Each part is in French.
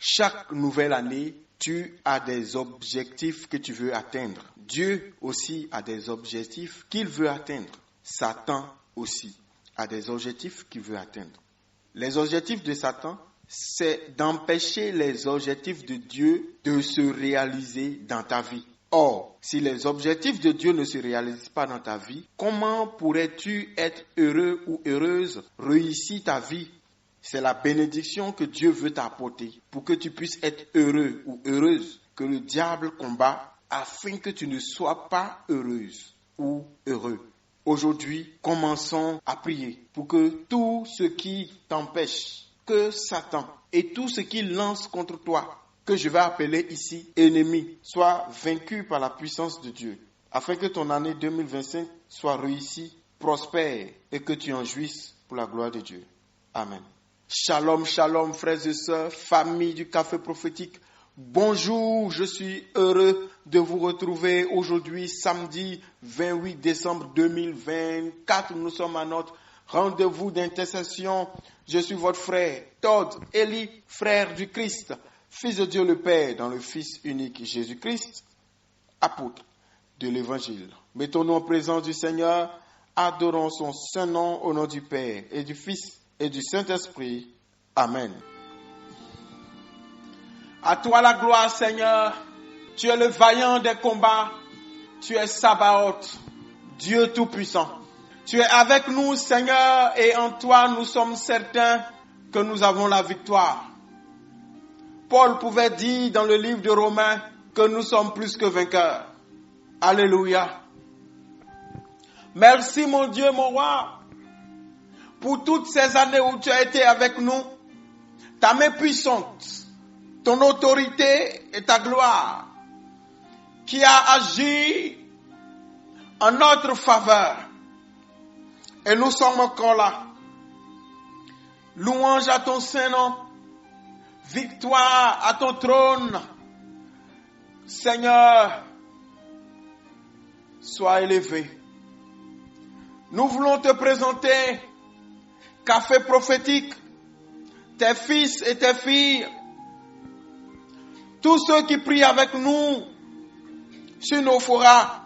Chaque nouvelle année, tu as des objectifs que tu veux atteindre. Dieu aussi a des objectifs qu'il veut atteindre. Satan aussi a des objectifs qu'il veut atteindre. Les objectifs de Satan, c'est d'empêcher les objectifs de Dieu de se réaliser dans ta vie. Or, si les objectifs de Dieu ne se réalisent pas dans ta vie, comment pourrais-tu être heureux ou heureuse, réussir ta vie? C'est la bénédiction que Dieu veut t'apporter pour que tu puisses être heureux ou heureuse, que le diable combat afin que tu ne sois pas heureuse ou heureux. Aujourd'hui, commençons à prier pour que tout ce qui t'empêche, que Satan et tout ce qu'il lance contre toi, que je vais appeler ici ennemi, soit vaincu par la puissance de Dieu, afin que ton année 2025 soit réussie, prospère et que tu en jouisses pour la gloire de Dieu. Amen. Shalom, shalom, frères et sœurs, famille du Café Prophétique. Bonjour, je suis heureux de vous retrouver aujourd'hui, samedi 28 décembre 2024. Nous sommes à notre rendez-vous d'intercession. Je suis votre frère, Todd Eli, frère du Christ, Fils de Dieu le Père, dans le Fils unique Jésus-Christ, apôtre de l'Évangile. Mettons-nous en présence du Seigneur, adorons son saint nom au nom du Père et du Fils et du Saint-Esprit. Amen. À toi la gloire, Seigneur. Tu es le vaillant des combats. Tu es Sabaoth, Dieu Tout-Puissant. Tu es avec nous, Seigneur, et en toi, nous sommes certains que nous avons la victoire. Paul pouvait dire dans le livre de Romains que nous sommes plus que vainqueurs. Alléluia. Merci, mon Dieu, mon roi, pour toutes ces années où tu as été avec nous. Ta main puissante, ton autorité et ta gloire qui a agi en notre faveur. Et nous sommes encore là. Louange à ton Saint-Nom. Victoire à ton trône. Seigneur, sois élevé. Nous voulons te présenter Café Prophétique, tes fils et tes filles, tous ceux qui prient avec nous sur nos forats,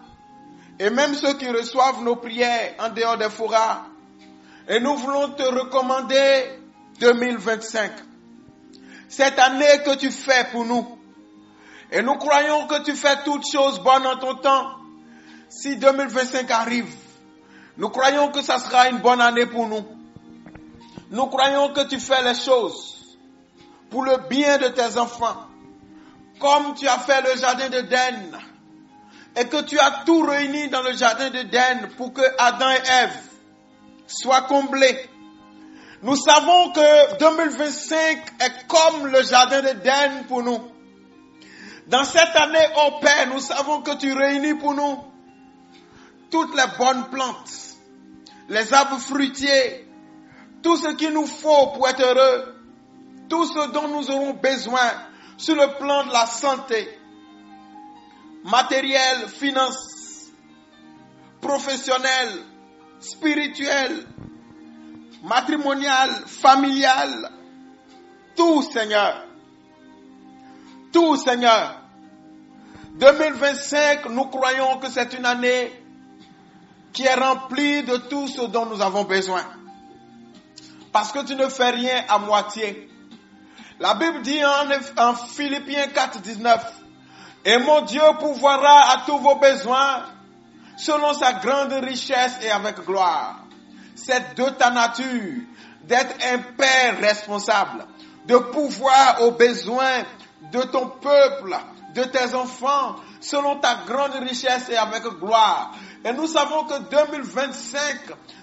et même ceux qui reçoivent nos prières en dehors des forats. Et nous voulons te recommander 2025. Cette année que tu fais pour nous. Et nous croyons que tu fais toutes choses bonnes en ton temps. Si 2025 arrive, nous croyons que ça sera une bonne année pour nous. Nous croyons que tu fais les choses pour le bien de tes enfants. Comme tu as fait le jardin d'Éden. Et que tu as tout réuni dans le jardin d'Éden pour que Adam et Ève soient comblés. Nous savons que 2025 est comme le jardin d'Éden pour nous. Dans cette année, ô Père, nous savons que tu réunis pour nous toutes les bonnes plantes, les arbres fruitiers, tout ce qu'il nous faut pour être heureux, tout ce dont nous aurons besoin sur le plan de la santé, matériel, finance, professionnel, spirituel, matrimonial, familial, tout Seigneur. Tout Seigneur. 2025, nous croyons que c'est une année qui est remplie de tout ce dont nous avons besoin. Parce que tu ne fais rien à moitié. La Bible dit en Philippiens 4, 19, et mon Dieu pourvoira à tous vos besoins selon sa grande richesse et avec gloire. C'est de ta nature d'être un père responsable, de pouvoir aux besoins de ton peuple, de tes enfants, selon ta grande richesse et avec gloire. Et nous savons que 2025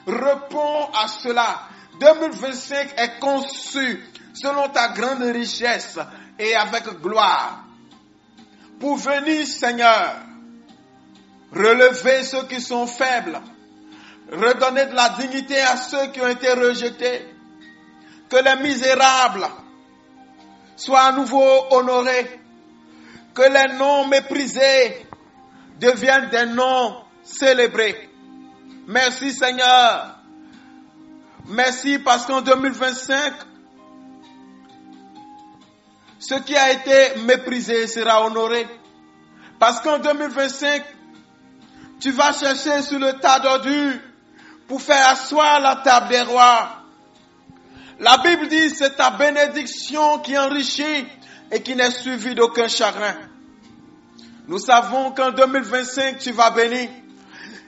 répond à cela. 2025 est conçu selon ta grande richesse et avec gloire. Pour venir, Seigneur, relever ceux qui sont faibles, redonner de la dignité à ceux qui ont été rejetés, que les misérables soient à nouveau honorés, que les noms méprisés deviennent des noms célébrés. Merci Seigneur. Merci parce qu'en 2025, Ce qui a été méprisé sera honoré. Parce qu'en 2025, tu vas chercher sur le tas d'ordures pour faire asseoir la table des rois. La Bible dit, c'est ta bénédiction qui enrichit et qui n'est suivie d'aucun chagrin. Nous savons qu'en 2025, tu vas bénir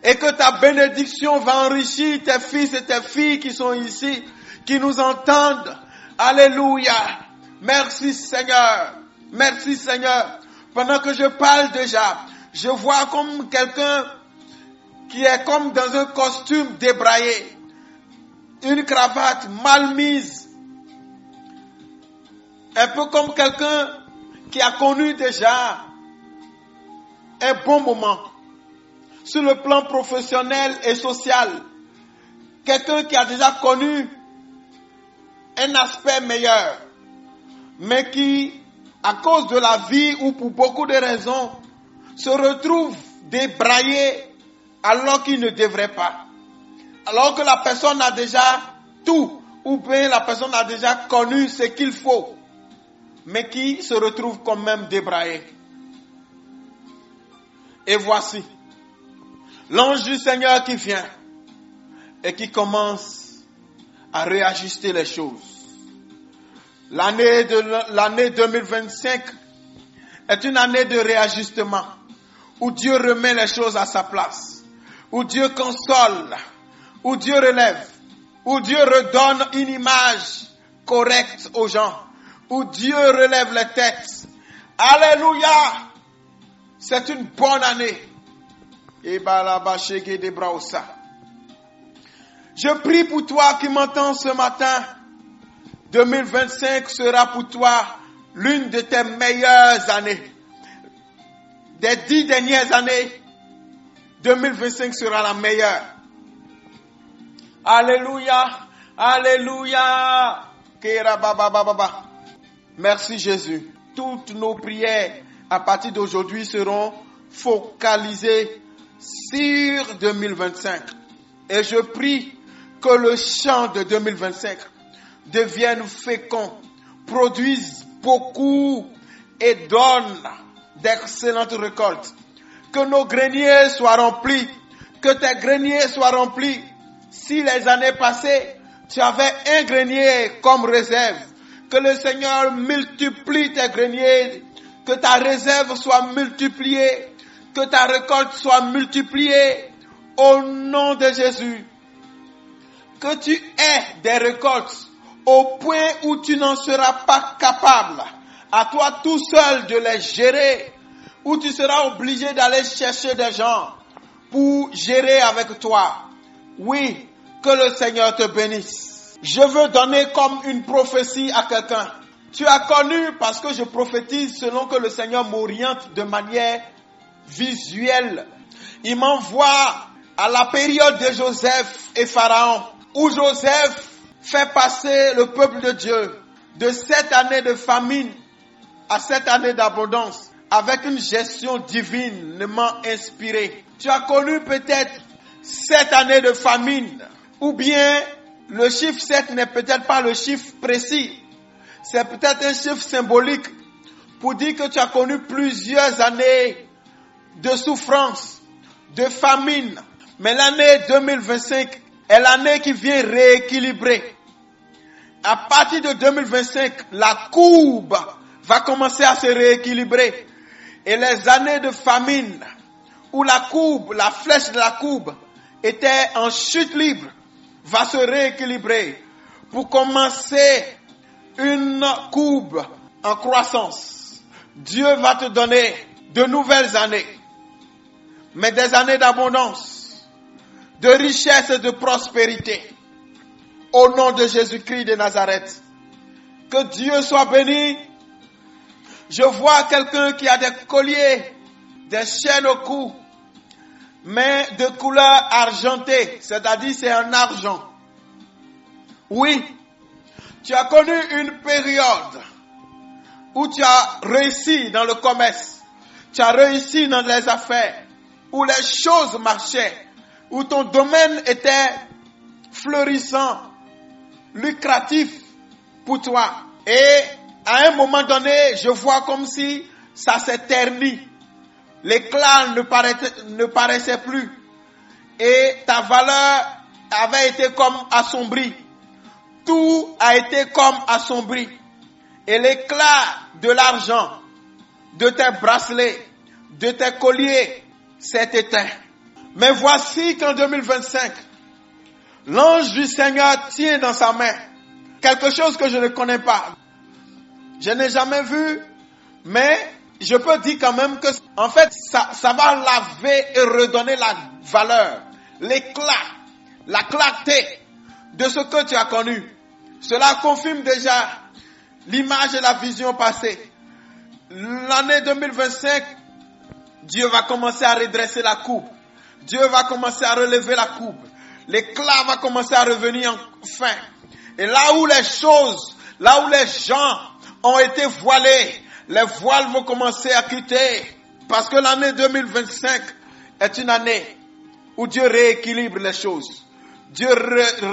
et que ta bénédiction va enrichir tes fils et tes filles qui sont ici, qui nous entendent. Alléluia. Merci Seigneur. Merci Seigneur. Pendant que je parle déjà, je vois comme quelqu'un qui est comme dans un costume débraillé, une cravate mal mise, un peu comme quelqu'un qui a connu déjà un bon moment sur le plan professionnel et social, quelqu'un qui a déjà connu un aspect meilleur, mais qui, à cause de la vie ou pour beaucoup de raisons, se retrouve débraillé alors qu'il ne devrait pas. Alors que la personne a déjà tout, ou bien la personne a déjà connu ce qu'il faut, mais qui se retrouve quand même débraillé. Et voici l'ange du Seigneur qui vient et qui commence à réajuster les choses. L'année 2025 est une année de réajustement où Dieu remet les choses à sa place, où Dieu console, où Dieu relève, où Dieu redonne une image correcte aux gens, où Dieu relève les têtes. Alléluia! C'est une bonne année. Je prie pour toi qui m'entends ce matin. 2025 sera pour toi l'une de tes meilleures années. Des 10 dernières années, 2025 sera la meilleure. Alléluia, alléluia. Merci Jésus. Toutes nos prières à partir d'aujourd'hui seront focalisées sur 2025. Et je prie que le chant de 2025 devienne fécond, produise beaucoup et donne d'excellentes récoltes. Que nos greniers soient remplis, que tes greniers soient remplis. Si les années passées, tu avais un grenier comme réserve, que le Seigneur multiplie tes greniers, que ta réserve soit multipliée, que ta récolte soit multipliée au nom de Jésus. Que tu aies des récoltes au point où tu n'en seras pas capable, à toi tout seul de les gérer, où tu seras obligé d'aller chercher des gens pour gérer avec toi. Oui, que le Seigneur te bénisse. Je veux donner comme une prophétie à quelqu'un. Tu as connu, parce que je prophétise selon que le Seigneur m'oriente de manière visuelle. Il m'envoie à la période de Joseph et Pharaon, où Joseph fait passer le peuple de Dieu de 7 années de famine à 7 années d'abondance, avec une gestion divinement inspirée. Tu as connu peut-être 7 années de famine, ou bien le chiffre 7 n'est peut-être pas le chiffre précis, c'est peut-être un chiffre symbolique pour dire que tu as connu plusieurs années de souffrance, de famine. Mais l'année 2025 est l'année qui vient rééquilibrer. À partir de 2025, la courbe va commencer à se rééquilibrer. Et les années de famine, où la courbe, la flèche de la courbe était en chute libre, va se rééquilibrer pour commencer une courbe en croissance. Dieu va te donner de nouvelles années, mais des années d'abondance, de richesse et de prospérité. Au nom de Jésus-Christ de Nazareth, que Dieu soit béni. Je vois quelqu'un qui a des colliers, des chaînes au cou, mais de couleur argentée, c'est-à-dire c'est en argent. Oui, tu as connu une période où tu as réussi dans le commerce, tu as réussi dans les affaires, où les choses marchaient, où ton domaine était florissant, lucratif pour toi. Et À un moment donné, je vois comme si ça s'est terni. L'éclat ne paraissait plus. Et ta valeur avait été comme assombrie. Tout a été comme assombri. Et l'éclat de l'argent, de tes bracelets, de tes colliers s'est éteint. Mais voici qu'en 2025, l'ange du Seigneur tient dans sa main quelque chose que je ne connais pas. Je n'ai jamais vu, mais je peux dire quand même que, en fait, ça va laver et redonner la valeur, l'éclat, la clarté de ce que tu as connu. Cela confirme déjà l'image et la vision passée. L'année 2025, Dieu va commencer à redresser la coupe. Dieu va commencer à relever la coupe. L'éclat va commencer à revenir enfin. Et là où les choses, là où les gens ont été voilés, les voiles vont commencer à quitter. Parce que l'année 2025 est une année où Dieu rééquilibre les choses. Dieu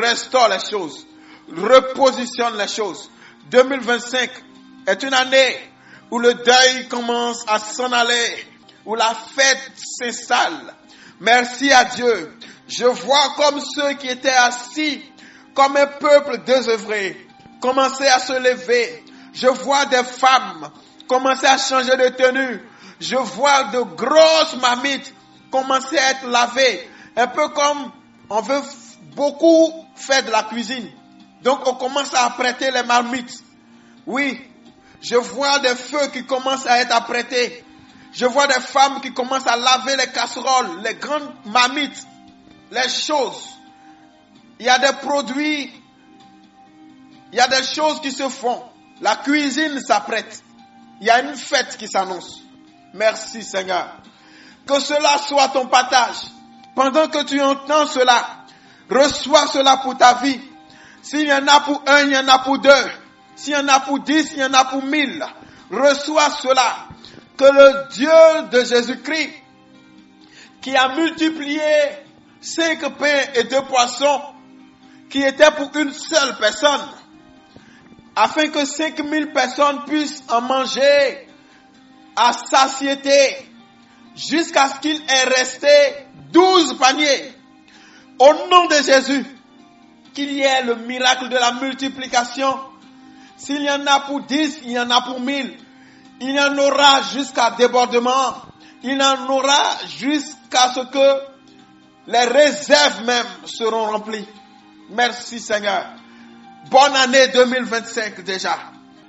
restaure les choses. Repositionne les choses. 2025 est une année où le deuil commence à s'en aller, où la fête s'installe. Merci à Dieu. Je vois comme ceux qui étaient assis, comme un peuple désœuvré, commencer à se lever. Je vois des femmes commencer à changer de tenue. Je vois de grosses marmites commencer à être lavées. Un peu comme on veut beaucoup faire de la cuisine. Donc on commence à apprêter les marmites. Oui, je vois des feux qui commencent à être apprêtés. Je vois des femmes qui commencent à laver les casseroles, les grandes marmites, les choses. Il y a des produits, il y a des choses qui se font. La cuisine s'apprête. Il y a une fête qui s'annonce. Merci Seigneur. Que cela soit ton partage. Pendant que tu entends cela, reçois cela pour ta vie. S'il y en a pour un, il y en a pour deux. S'il y en a pour 10, il y en a pour 1000. Reçois cela. Que le Dieu de Jésus-Christ, qui a multiplié 5 pains et 2 poissons, qui étaient pour une seule personne, afin que 5000 personnes puissent en manger à satiété, jusqu'à ce qu'il ait resté 12 paniers. Au nom de Jésus, qu'il y ait le miracle de la multiplication. S'il y en a pour 10, il y en a pour 1000. Il y en aura jusqu'à débordement. Il y en aura jusqu'à ce que les réserves même seront remplies. Merci Seigneur. Bonne année 2025 déjà.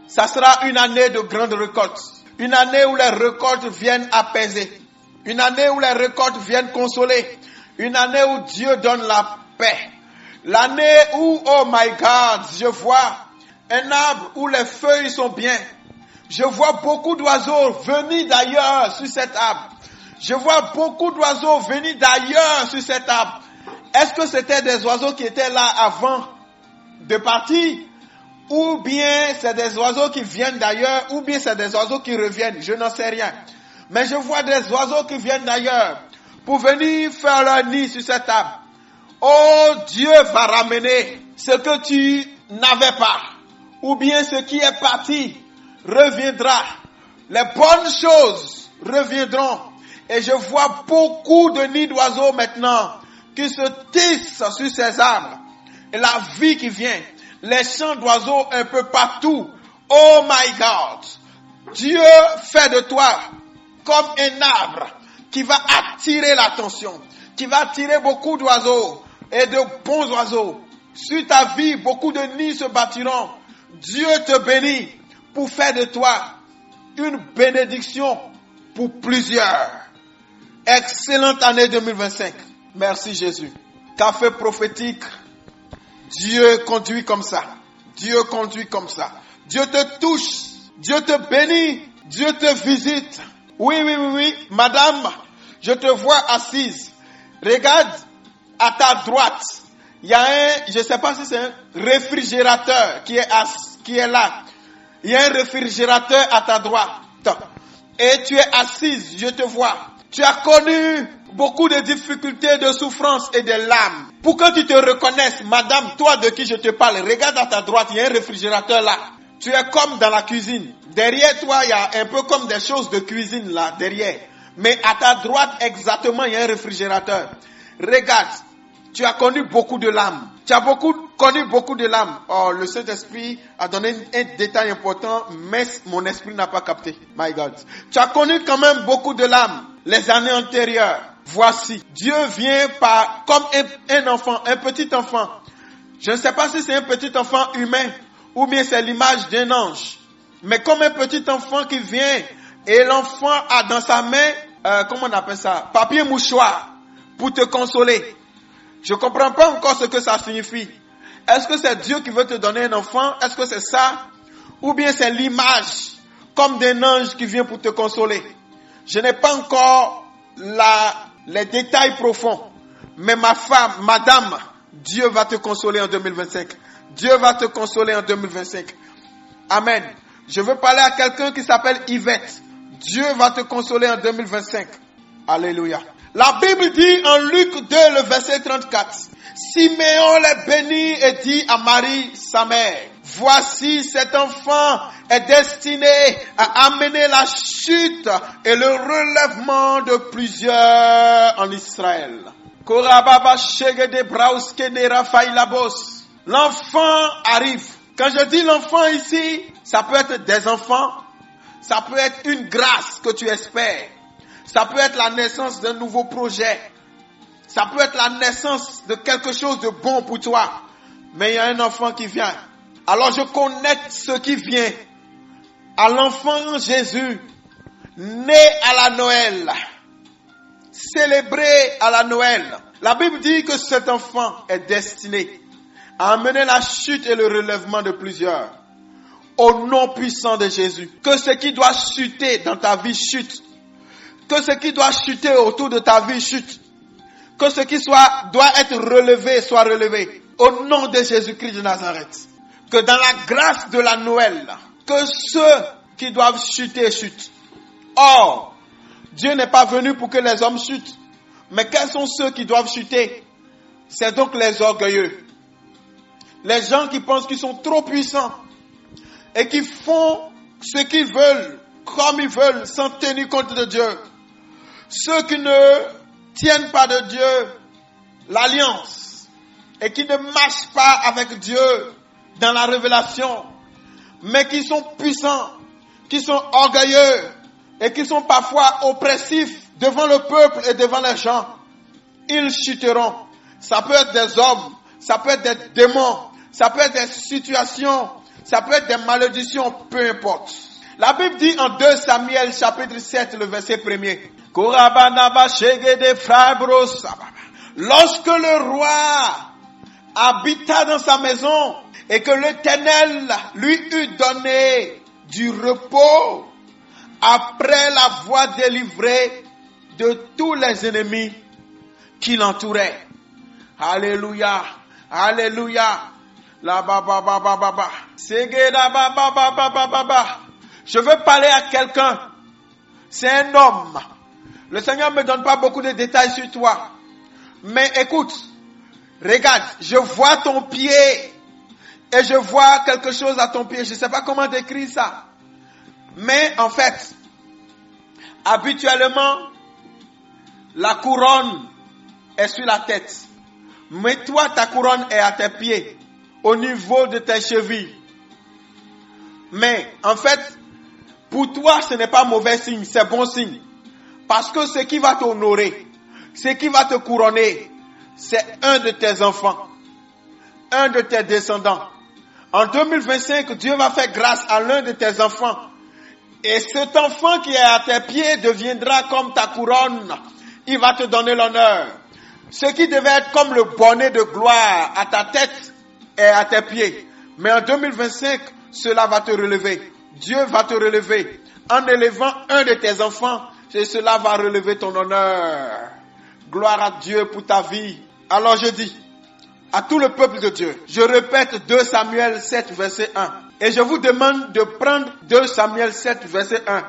Ça sera une année de grande récolte. Une année où les récoltes viennent apaiser. Une année où les récoltes viennent consoler. Une année où Dieu donne la paix. L'année où, oh my God, je vois un arbre où les feuilles sont bien. Je vois beaucoup d'oiseaux venir d'ailleurs sur cet arbre. Je vois beaucoup d'oiseaux venir d'ailleurs sur cet arbre. Est-ce que c'était des oiseaux qui étaient là avant de partir? Ou bien c'est des oiseaux qui viennent d'ailleurs? Ou bien c'est des oiseaux qui reviennent? Je n'en sais rien. Mais je vois des oiseaux qui viennent d'ailleurs pour venir faire leur nid sur cet arbre. Oh, Dieu va ramener ce que tu n'avais pas. Ou bien ce qui est parti reviendra. Les bonnes choses reviendront. Et je vois beaucoup de nids d'oiseaux maintenant qui se tissent sur ces arbres. Et la vie qui vient. Les chants d'oiseaux un peu partout. Oh my God. Dieu fait de toi comme un arbre qui va attirer l'attention. Qui va attirer beaucoup d'oiseaux et de bons oiseaux. Sur ta vie, beaucoup de nids se bâtiront. Dieu te bénit pour faire de toi une bénédiction pour plusieurs. Excellente année 2025. Merci Jésus. Café prophétique. Dieu conduit comme ça. Dieu conduit comme ça. Dieu te touche. Dieu te bénit. Dieu te visite. Oui. Madame, je te vois assise. Regarde à ta droite. Il y a je ne sais pas si c'est un réfrigérateur qui est là. Il y a un réfrigérateur à ta droite. Et tu es assise, je te vois. Tu as connu beaucoup de difficultés, de souffrances et de larmes. Pour que tu te reconnaisses, madame, toi de qui je te parle, regarde à ta droite, il y a un réfrigérateur là. Tu es comme dans la cuisine. Derrière toi, il y a un peu comme des choses de cuisine là, derrière. Mais à ta droite, exactement, il y a un réfrigérateur. Regarde, tu as connu beaucoup de larmes. Tu as connu beaucoup de larmes. Oh, le Saint-Esprit a donné un détail important, mais mon esprit n'a pas capté. My God. Tu as connu quand même beaucoup de larmes les années antérieures. Voici, Dieu vient comme un enfant, un petit enfant. Je ne sais pas si c'est un petit enfant humain ou bien c'est l'image d'un ange. Mais comme un petit enfant qui vient et l'enfant a dans sa main, comment on appelle ça? Papier mouchoir pour te consoler. Je ne comprends pas encore ce que ça signifie. Est-ce que c'est Dieu qui veut te donner un enfant? Est-ce que c'est ça? Ou bien c'est l'image comme d'un ange qui vient pour te consoler? Je n'ai pas encore les détails profonds. Mais ma femme, madame, Dieu va te consoler en 2025. Dieu va te consoler en 2025. Amen. Je veux parler à quelqu'un qui s'appelle Yvette. Dieu va te consoler en 2025. Alléluia. La Bible dit en Luc 2, le verset 34. Siméon les bénit et dit à Marie, sa mère, voici cet enfant est destiné à amener la chute et le relèvement de plusieurs en Israël. L'enfant arrive. Quand je dis l'enfant ici, ça peut être des enfants, ça peut être une grâce que tu espères, ça peut être la naissance d'un nouveau projet, ça peut être la naissance de quelque chose de bon pour toi. Mais il y a un enfant qui vient. Alors je connecte ce qui vient à l'enfant Jésus, né à la Noël, célébré à la Noël. La Bible dit que cet enfant est destiné à amener la chute et le relèvement de plusieurs. Au nom puissant de Jésus. Que ce qui doit chuter dans ta vie chute. Que ce qui doit chuter autour de ta vie chute. Que ce qui doit être relevé soit relevé. Au nom de Jésus-Christ de Nazareth. Que dans la grâce de la Noël, que ceux qui doivent chuter chutent. Or, Dieu n'est pas venu pour que les hommes chutent. Mais quels sont ceux qui doivent chuter? C'est donc les orgueilleux. Les gens qui pensent qu'ils sont trop puissants et qui font ce qu'ils veulent, comme ils veulent, sans tenir compte de Dieu. Ceux qui ne tiennent pas de Dieu l'alliance et qui ne marchent pas avec Dieu dans la révélation, mais qui sont puissants, qui sont orgueilleux et qui sont parfois oppressifs devant le peuple et devant les gens. Ils chuteront. Ça peut être des hommes, ça peut être des démons, ça peut être des situations, ça peut être des malédictions, peu importe. La Bible dit en 2 Samuel chapitre 7, le verset 1er. Lorsque le roi habita dans sa maison et que l'Éternel lui eut donné du repos après l'avoir délivré de tous les ennemis qui l'entouraient. Alléluia, alléluia. Je veux parler à quelqu'un. C'est un homme. Le Seigneur ne me donne pas beaucoup de détails sur toi. Mais écoute, regarde, je vois ton pied et je vois quelque chose à ton pied. Je ne sais pas comment décrire ça. Mais en fait, habituellement, la couronne est sur la tête. Mais toi, ta couronne est à tes pieds, au niveau de tes chevilles. Mais en fait, pour toi, ce n'est pas mauvais signe, c'est bon signe. Parce que ce qui va t'honorer, ce qui va te couronner, c'est un de tes enfants, un de tes descendants. En 2025, Dieu va faire grâce à l'un de tes enfants. Et cet enfant qui est à tes pieds deviendra comme ta couronne. Il va te donner l'honneur. Ce qui devait être comme le bonnet de gloire à ta tête et à tes pieds. Mais en 2025, cela va te relever. Dieu va te relever. En élevant un de tes enfants, et cela va relever ton honneur. Gloire à Dieu pour ta vie. Alors je dis à tout le peuple de Dieu, je répète 2 Samuel 7, verset 1. Et je vous demande de prendre 2 Samuel 7, verset 1.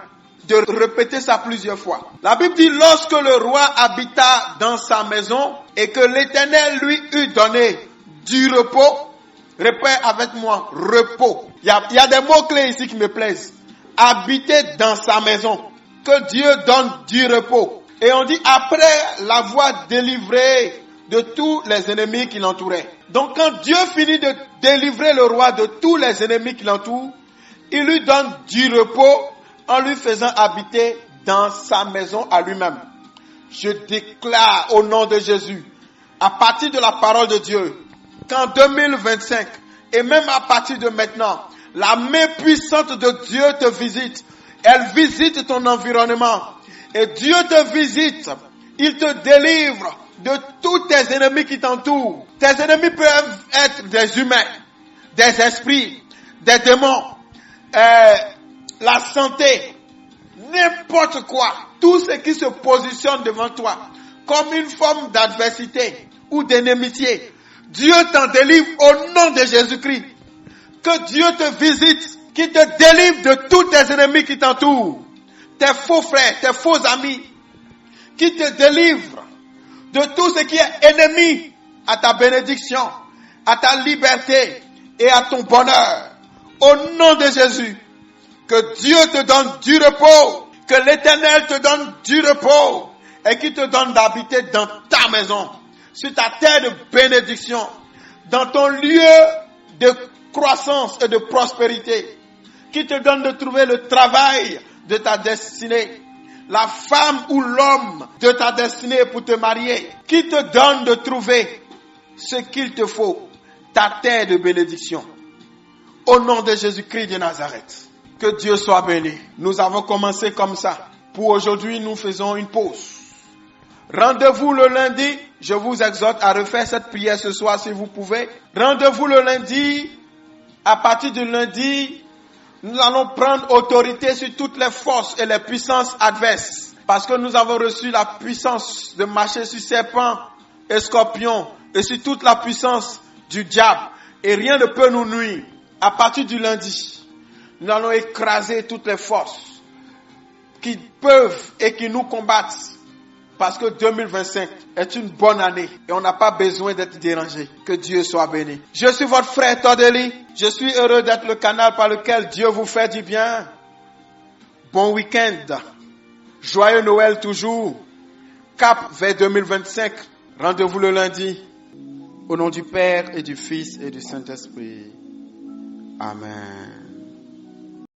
De répéter ça plusieurs fois. La Bible dit, lorsque le roi habita dans sa maison et que l'Éternel lui eut donné du repos Répète avec moi, repos. Il y a des mots-clés ici qui me plaisent. Habiter dans sa maison. Que Dieu donne du repos. Et on dit après l'avoir délivré de tous les ennemis qui l'entouraient. Donc quand Dieu finit de délivrer le roi de tous les ennemis qui l'entourent, il lui donne du repos en lui faisant habiter dans sa maison à lui-même. Je déclare au nom de Jésus, à partir de la parole de Dieu, qu'en 2025, et même à partir de maintenant, la main puissante de Dieu te visite. Elle visite ton environnement. Et Dieu te visite. Il te délivre de tous tes ennemis qui t'entourent. Tes ennemis peuvent être des humains, des esprits, des démons, la santé, n'importe quoi. Tout ce qui se positionne devant toi comme une forme d'adversité ou d'inimitié. Dieu t'en délivre au nom de Jésus-Christ. Que Dieu te visite, qui te délivre de tous tes ennemis qui t'entourent. Tes faux frères, tes faux amis, qui te délivrent de tout ce qui est ennemi à ta bénédiction, à ta liberté et à ton bonheur. Au nom de Jésus, que Dieu te donne du repos, que l'Éternel te donne du repos et qu'il te donne d'habiter dans ta maison, sur ta terre de bénédiction, dans ton lieu de croissance et de prospérité, qui te donne de trouver le travail de ta destinée, la femme ou l'homme de ta destinée pour te marier, qui te donne de trouver ce qu'il te faut, ta terre de bénédiction. Au nom de Jésus-Christ de Nazareth, que Dieu soit béni. Nous avons commencé comme ça. Pour aujourd'hui, nous faisons une pause. Rendez-vous le lundi. Je vous exhorte à refaire cette prière ce soir si vous pouvez. Rendez-vous le lundi. À partir du lundi, nous allons prendre autorité sur toutes les forces et les puissances adverses. Parce que nous avons reçu la puissance de marcher sur serpents et scorpions et sur toute la puissance du diable. Et rien ne peut nous nuire. À partir du lundi, nous allons écraser toutes les forces qui peuvent et qui nous combattent. Parce que 2025 est une bonne année et on n'a pas besoin d'être dérangé. Que Dieu soit béni. Je suis votre frère Tordeli. Je suis heureux d'être le canal par lequel Dieu vous fait du bien. Bon week-end. Joyeux Noël toujours. Cap vers 2025. Rendez-vous le lundi. Au nom du Père et du Fils et du Saint-Esprit. Amen.